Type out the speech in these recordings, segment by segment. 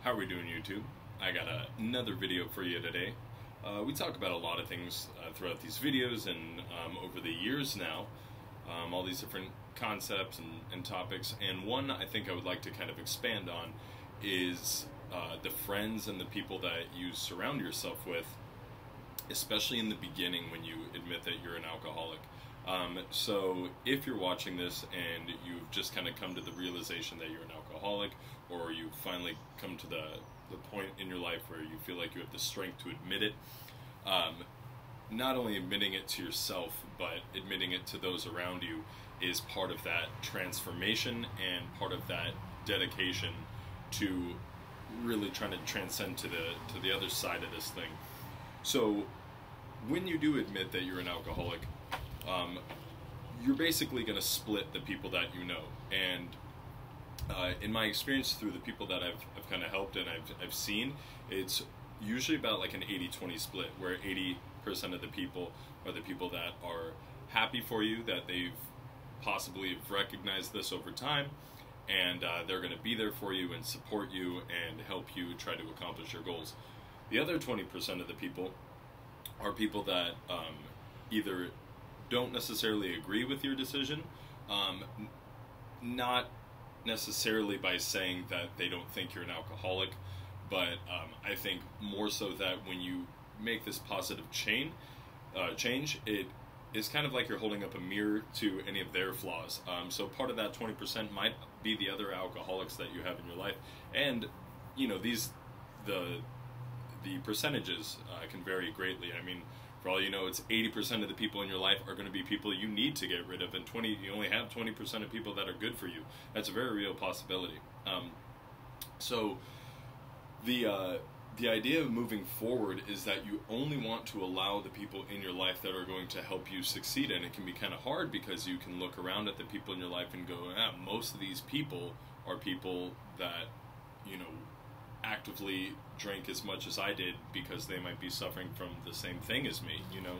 How are we doing, YouTube? I got another video for you today. We talk about a lot of things throughout these videos and over the years now, all these different concepts and topics, and one I think I would like to kind of expand on is the friends and the people that you surround yourself with, especially in the beginning when you admit that you're an alcoholic. So if you're watching this and you've just kind of come to the realization that you're an alcoholic, or you finally come to the point in your life where you feel like you have the strength to admit it, not only admitting it to yourself, but admitting it to those around you is part of that transformation and part of that dedication to really trying to transcend to the other side of this thing. So when you do admit that you're an alcoholic, you're basically going to split the people that you know. And in my experience through the people that I've kind of helped and I've seen, it's usually about like an 80-20 split, where 80% of the people are the people that are happy for you, that they've possibly recognized this over time, and they're going to be there for you and support you and help you try to accomplish your goals. The other 20% of the people are people that either don't necessarily agree with your decision, not necessarily by saying that they don't think you're an alcoholic, but I think more so that when you make this positive change, it is kind of like you're holding up a mirror to any of their flaws. So part of that 20% might be the other alcoholics that you have in your life, and you know, the percentages can vary greatly. I mean, for all you know, it's 80% of the people in your life are going to be people you need to get rid of, and you only have 20% of people that are good for you. That's a very real possibility. So the idea of moving forward is that you only want to allow the people in your life that are going to help you succeed. And it can be kind of hard because you can look around at the people in your life and go, most of these people are people that, you know, actively drink as much as I did because they might be suffering from the same thing as me, you know.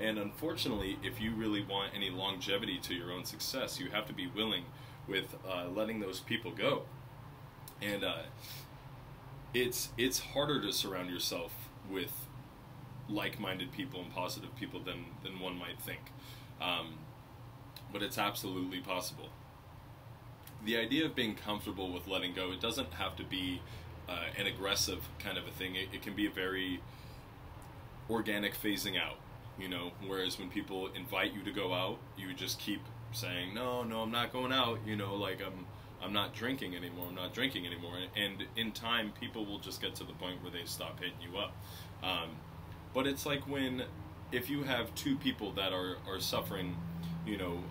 And unfortunately, if you really want any longevity to your own success, you have to be willing with letting those people go. And it's harder to surround yourself with like-minded people and positive people than one might think, but it's absolutely possible. The idea of being comfortable with letting go, it doesn't have to be an aggressive kind of a thing. It can be a very organic phasing out, you know, whereas when people invite you to go out, you just keep saying, no, I'm not going out, you know, like I'm not drinking anymore, I'm not drinking anymore. And in time, people will just get to the point where they stop hitting you up. But it's like if you have two people that are suffering, you know,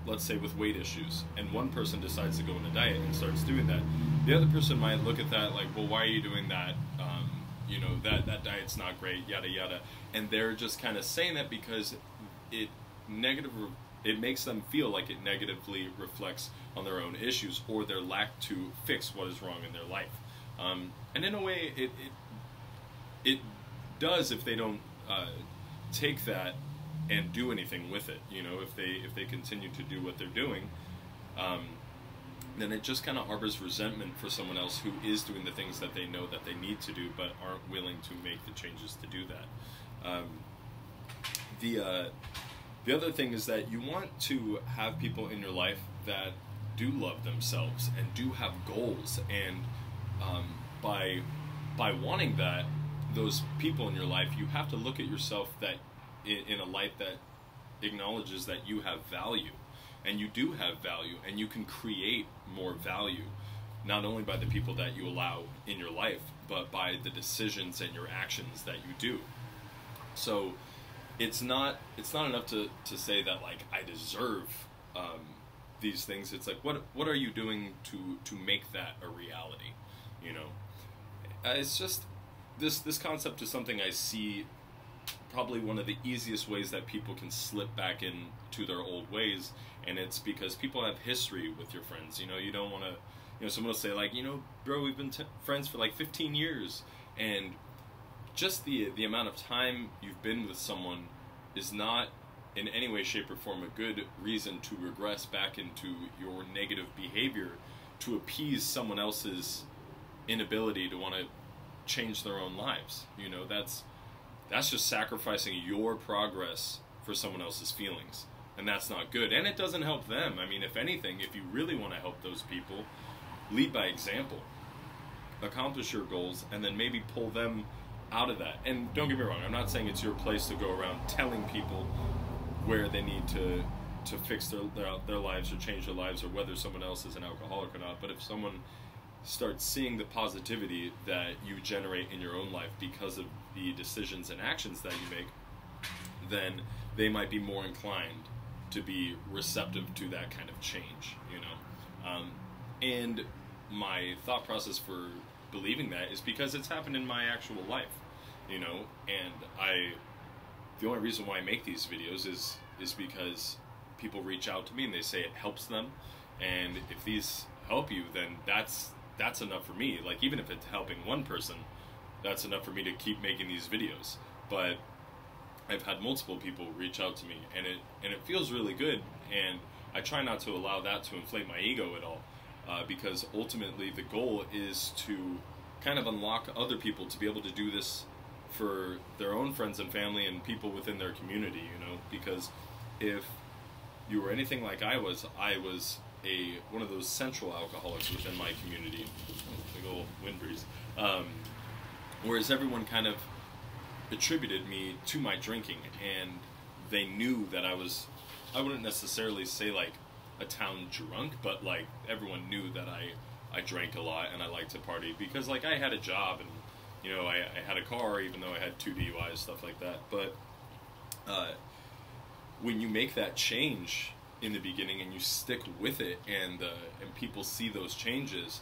let's say with weight issues, and one person decides to go on a diet and starts doing that, the other person might look at that like, well, why are you doing that? You know, that diet's not great, yada yada. And they're just kind of saying that because it makes them feel like it negatively reflects on their own issues or their lack to fix what is wrong in their life. And in a way, it does if they don't take that and do anything with it. You know, if they continue to do what they're doing, then it just kind of harbors resentment for someone else who is doing the things that they know that they need to do but aren't willing to make the changes to do that. The other thing is that you want to have people in your life that do love themselves and do have goals, and by wanting that, those people in your life, you have to look at yourself that in a light that acknowledges that you have value, and you do have value, and you can create more value not only by the people that you allow in your life, but by the decisions and your actions that you do. So it's not enough to say that like I deserve these things. It's like what are you doing to make that a reality, you know? It's just this concept is something I see probably one of the easiest ways that people can slip back into their old ways, and it's because people have history with your friends. You know, you don't want to, you know, someone will say like, you know, bro, we've been friends for like 15 years, and just the amount of time you've been with someone is not in any way, shape, or form a good reason to regress back into your negative behavior to appease someone else's inability to want to change their own lives. You know, that's just sacrificing your progress for someone else's feelings, and that's not good, and it doesn't help them. I mean, if anything, if you really want to help those people, lead by example, accomplish your goals, and then maybe pull them out of that. And don't get me wrong, I'm not saying it's your place to go around telling people where they need to fix their lives or change their lives, or whether someone else is an alcoholic or not. But if someone starts seeing the positivity that you generate in your own life because of the decisions and actions that you make, then they might be more inclined to be receptive to that kind of change, you know. And my thought process for believing that is because it's happened in my actual life, you know. And the only reason why I make these videos is because people reach out to me and they say it helps them, and if these help you, then that's enough for me. Like, even if it's helping one person, that's enough for me to keep making these videos. But I've had multiple people reach out to me, and it feels really good, and I try not to allow that to inflate my ego at all, because ultimately the goal is to kind of unlock other people to be able to do this for their own friends and family and people within their community, you know. Because if you were anything like I was one of those central alcoholics within my community. Big old wind breeze. Whereas everyone kind of attributed me to my drinking, and they knew that I wouldn't necessarily say like a town drunk, but like everyone knew that I drank a lot and I liked to party, because like I had a job, and you know, I had a car, even though I had 2 DUIs, stuff like that. But when you make that change in the beginning and you stick with it, and people see those changes,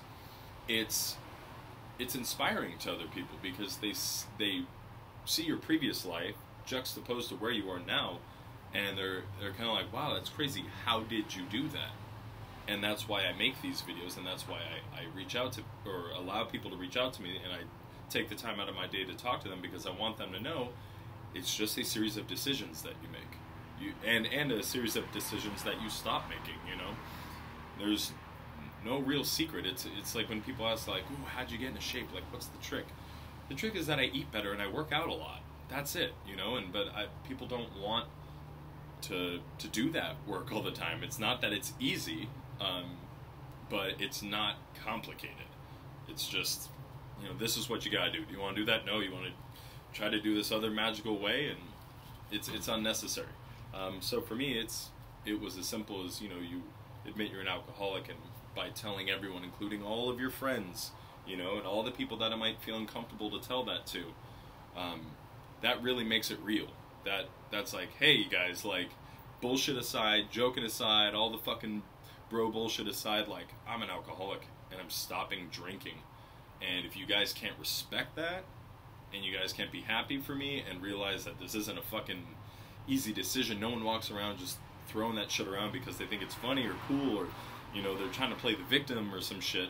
it's inspiring to other people, because they see your previous life juxtaposed to where you are now, and they're kind of like, wow, that's crazy, how did you do that? And that's why I make these videos, and that's why I reach out to, or allow people to reach out to me, and I take the time out of my day to talk to them, because I want them to know it's just a series of decisions that you make. And a series of decisions that you stop making, you know. There's no real secret. It's like when people ask, like, ooh, how'd you get into shape? Like, what's the trick? The trick is that I eat better and I work out a lot. That's it, you know. But people don't want to do that work all the time. It's not that it's easy, but it's not complicated. It's just, you know, this is what you gotta do. Do you want to do that? No. You want to try to do this other magical way, and it's unnecessary. So for me, it was as simple as, you know, you admit you're an alcoholic, and by telling everyone, including all of your friends, you know, and all the people that I might feel uncomfortable to tell that to, that really makes it real. That's like, hey, you guys, like, bullshit aside, joking aside, all the fucking bro bullshit aside, like, I'm an alcoholic, and I'm stopping drinking. And if you guys can't respect that, and you guys can't be happy for me, and realize that this isn't a fucking easy decision, no one walks around just throwing that shit around because they think it's funny or cool, or, you know, they're trying to play the victim or some shit.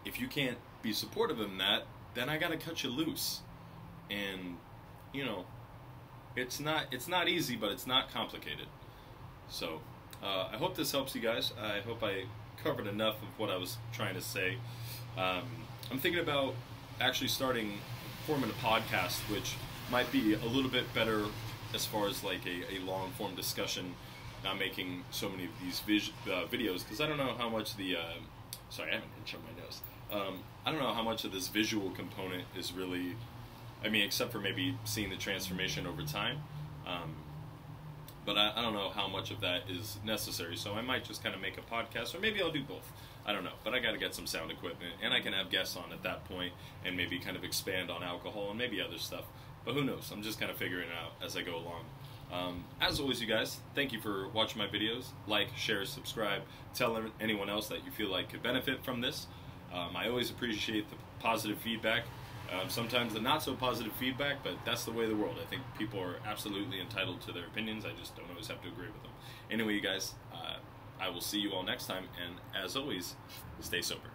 If you can't be supportive in that, then I gotta cut you loose. And, you know, it's not easy, but it's not complicated. So I hope this helps you guys. I hope I covered enough of what I was trying to say. I'm thinking about actually forming a podcast, which might be a little bit better as far as like a long form discussion, not making so many of these videos, because I don't know how much sorry, I haven't shut my nose. I don't know how much of this visual component is really, I mean, except for maybe seeing the transformation over time, but I don't know how much of that is necessary, so I might just kind of make a podcast, or maybe I'll do both. I don't know, but I got to get some sound equipment, and I can have guests on at that point, and maybe kind of expand on alcohol and maybe other stuff. But who knows? I'm just kind of figuring it out as I go along. As always, you guys, thank you for watching my videos. Like, share, subscribe. Tell anyone else that you feel like could benefit from this. I always appreciate the positive feedback. Sometimes the not so positive feedback, but that's the way of the world. I think people are absolutely entitled to their opinions. I just don't always have to agree with them. Anyway, you guys, I will see you all next time, and as always, stay sober.